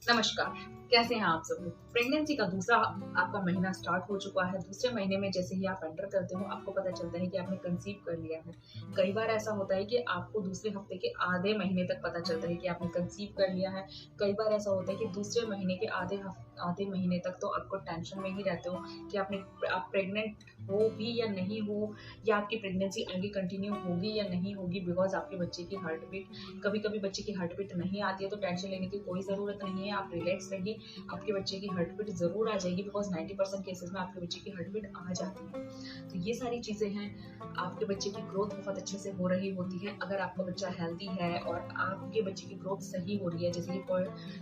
नमस्कार। कैसे हैं आप सब लोग? प्रेगनेंसी का दूसरा आपका महीना स्टार्ट हो चुका है। दूसरे महीने में जैसे ही आप एंटर करते हो, आपको पता चलता है कि आपने कंसीव कर लिया है। कई बार ऐसा होता है कि आपको दूसरे हफ्ते के आधे महीने तक पता चलता है कि आपने कंसीव कर लिया है। कई बार ऐसा होता है कि दूसरे महीने के आधे महीने तक तो आपको टेंशन में ही रहते हो कि आप प्रेग्नेंट हो भी या नहीं हो, या आपकी प्रेगनेंसी आगे कंटिन्यू होगी या नहीं होगी, बिकॉज़ आपके बच्चे की हार्ट बीट, कभी-कभी बच्चे की हार्ट बीट नहीं आती है तो टेंशन लेने की कोई ज़रूरत नहीं है। आप रिलैक्स रहिए, आपके बच्चे की हार्ट बीट ज़रूर आ जाएगी, बिकॉज़ 90% केसेज़ में आपके बच्चे की हार्ट बीट आ जाती है। तो ये सारी चीज़ें हैं, आपके बच्चे की ग्रोथ बहुत अच्छे से हो रही होती है। अगर आपका बच्चा हेल्दी है और आपके बच्चे की ग्रोथ सही हो रही है, जैसे कि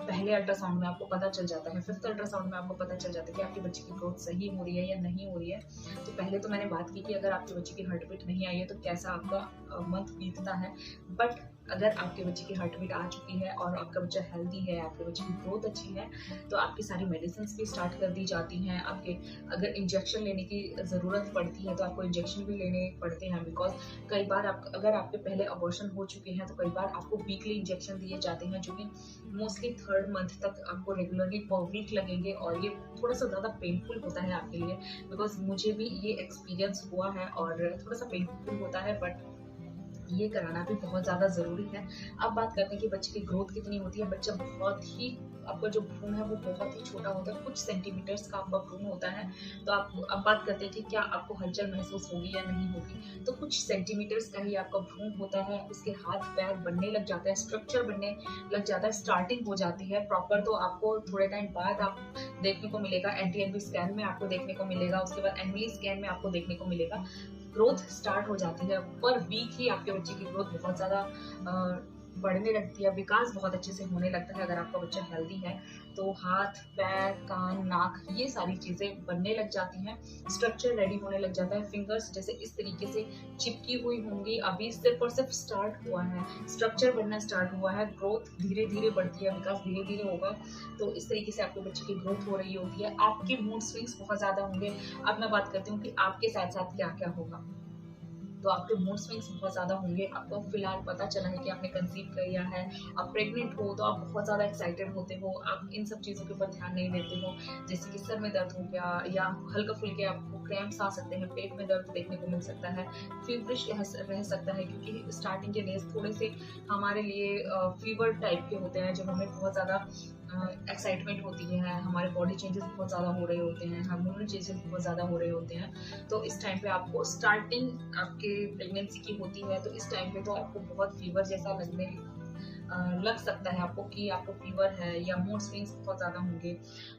पहले अल्ट्रासाउंड में आपको पता चल जाता है, 5th अल्ट्रासाउंड में आपको पता चल जाता है कि आपके बच्चे की ग्रोथ सही हो रही है या नहीं हो रही है। तो पहले तो मैंने बात की कि अगर आपके बच्चे की हार्ट बीट नहीं आई है तो कैसा आपका मंथ बीतता है। बट अगर आपके बच्चे की हार्ट बीट आ चुकी है और आपका बच्चा हेल्दी है, आपके बच्चे की ग्रोथ अच्छी है, तो आपकी सारी मेडिसिन्स भी स्टार्ट कर दी जाती हैं। आपके अगर इंजेक्शन लेने की ज़रूरत पड़ती है तो आपको इंजेक्शन भी लेने पड़ते हैं, बिकॉज़ कई बार अगर आपके पहले अबॉर्शन हो चुके हैं तो कई बार आपको वीकली इंजेक्शन दिए जाते हैं, जो कि मोस्टली 3rd मंथ तक आपको रेगुलरली पर वीक लगेंगे, और ये थोड़ा-सा ज़्यादा पेनफुल होता है आपके लिए, बिकॉज़ मुझे भी ये एक्सपीरियंस हुआ है और थोड़ा-सा पेनफुल होता है, बट ये कराना भी बहुत ज़्यादा ज़रूरी है। अब बात करते हैं कि बच्चे की ग्रोथ कितनी होती है। बच्चा बहुत ही, आपका जो भ्रूण है वो बहुत ही छोटा होता है, कुछ सेंटीमीटर्स का आपका भ्रूण होता है। तो आप अब बात करते हैं कि क्या आपको हलचल महसूस होगी या नहीं होगी। तो कुछ सेंटीमीटर्स का ही आपका भ्रूण होता है, उसके हाथ-पैर बनने लग जाता है, स्ट्रक्चर बनने लग जाता है, स्टार्टिंग हो जाती है प्रॉपर। तो आपको थोड़े टाइम बाद आप देखने को मिलेगा, एनटी-एनबी स्कैन में आपको देखने को मिलेगा, उसके बाद एनवीली स्कैन में आपको देखने को मिलेगा। ग्रोथ स्टार्ट हो जाती है, पर वीक ही आपके बच्चे की ग्रोथ बहुत ज़्यादा बढ़ने लगती है, विकास बहुत अच्छे से होने लगता है। अगर आपका बच्चा हेल्दी है तो हाथ, पैर, कान, नाक, ये सारी चीज़ें बनने लग जाती हैं, स्ट्रक्चर रेडी होने लग जाता है। फिंगर्स जैसे इस तरीके से चिपकी हुई होंगी, अभी सिर्फ और सिर्फ स्टार्ट हुआ है, स्ट्रक्चर बनना स्टार्ट हुआ है, ग्रोथ धीरे-धीरे बढ़ती है, विकास धीरे-धीरे होगा। तो इस तरीके से आपके बच्चे की ग्रोथ हो रही होती है। आपके मूड स्विंग्स बहुत ज़्यादा होंगे। अब मैं बात करती हूँ कि आपके साथ-साथ क्या-क्या होगा। तो आपके मूड स्विंग्स बहुत ज़्यादा होंगे। आपको फिलहाल पता चला है कि आपने कंसीव कर लिया है, आप प्रेग्नेंट हो तो आप बहुत ज़्यादा एक्साइटेड होते हो, आप इन सब चीज़ों के ऊपर ध्यान नहीं देते हो। जैसे कि सर में दर्द हो गया, या हल्का-फुल्के आपको क्रैम्प्स आ सकते हैं, पेट में दर्द देखने को मिल सकता है, फीवरिश रह सकता है, क्योंकि स्टार्टिंग के डेज़ थोड़े से हमारे लिए फीवर टाइप के होते हैं, जब हमें बहुत ज़्यादा एक्साइटमेंट होती है, हमारे बॉडी चेंजेस बहुत ज़्यादा हो रहे होते हैं, हार्मोनल चेंजेस बहुत ज़्यादा हो रहे होते हैं। तो इस टाइम पे आपको स्टार्टिंग आपके प्रेगनेंसी की होती है, तो इस टाइम पे तो आपको बहुत फीवर जैसा लग सकता है आपको कि आपको फीवर है, या मूड स्विंग्स बहुत ज़्यादा होंगे,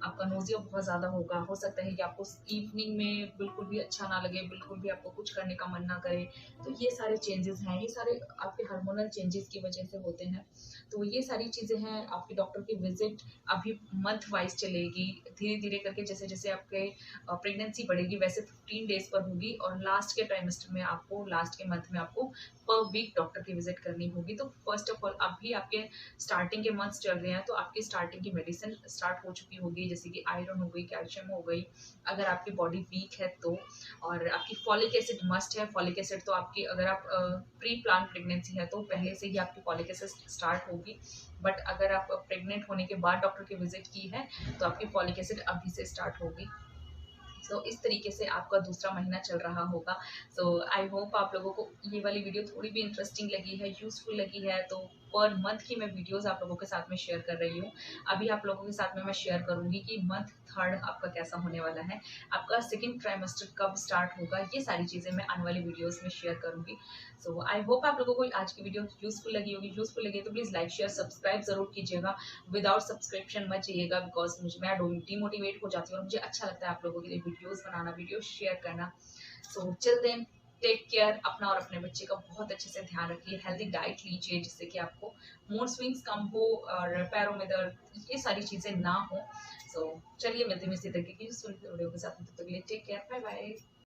आपका नोज़िया बहुत ज़्यादा होगा, हो सकता है कि आपको इवनिंग में बिल्कुल भी अच्छा ना लगे, बिल्कुल भी आपको कुछ करने का मन ना करे। तो ये सारे चेंजेस हैं, ये सारे आपके हार्मोनल चेंजेस की वजह से होते हैं। तो ये सारी चीज़ें हैं। आपकी डॉक्टर की विज़िट अभी मंथ वाइज़ चलेगी, धीरे-धीरे करके जैसे-जैसे आपके प्रेगनेंसी बढ़ेगी वैसे 15 डेज़ पर होगी, और लास्ट के ट्राइमेस्टर में आपको, लास्ट के मंथ में आपको पर वीक डॉक्टर की विज़िट करनी होगी। तो फर्स्ट ऑफ ऑल अभी आपके स्टार्टिंग के मंथ्स चल रहे हैं, तो आपकी स्टार्टिंग की मेडिसिन स्टार्ट हो चुकी होगी, जैसे कि आयरन हो गई, कैल्शियम हो गई, अगर आपकी बॉडी वीक है तो। और आपकी फॉलिक एसिड मस्ट है। फॉलिक एसिड तो आपकी, अगर आप प्री प्लान प्रेगनेंसी है तो पहले से ही आपकी फॉलिक एसिड स्टार्ट होगी, बट अगर आप प्रेग्नेंट होने के बाद डॉक्टर की विज़िट की है तो आपकी फॉलिक एसिड अभी से स्टार्ट होगी। सो इस तरीके से आपका दूसरा महीना चल रहा होगा। सो आई होप आप लोगों को ये वाली वीडियो थोड़ी भी इंटरेस्टिंग लगी है, यूज़फुल लगी है। तो पर मंथ की मैं वीडियोज़ आप लोगों के साथ में शेयर कर रही हूँ। अभी आप लोगों के साथ में मैं शेयर करूँगी कि मंथ 3rd आपका कैसा होने वाला है, आपका सेकंड ट्राइमेस्टर कब स्टार्ट होगा, ये सारी चीज़ें मैं आने वाली वीडियोज़ में शेयर करूँगी। सो आई होप आप लोगों को आज की वीडियो यूज़फुल लगी होगी। यूज़फुल लगी तो प्लीज़ लाइक, शेयर, सब्सक्राइब ज़रूर कीजिएगा। विदाउट सब्सक्रिप्शन मत जाइएगा, बिकॉज़ मैं डिमोटिवेट हो जाती हूँ और मुझे अच्छा लगता है आप लोगों के लिए वीडियोज़ बनाना, वीडियो शेयर करना। So till then, take care. अपना और अपने बच्चे का बहुत अच्छे से ध्यान रखिए, हेल्दी डाइट लीजिए जिससे कि आपको मूड स्विंग्स कम हो और पैरों में दर्द, ये सारी चीज़ें ना हो। सो चलिए मिलते हैं इसी तरीके की वीडियो के साथ, तब तक के लिए टेक केयर, बाय बाय।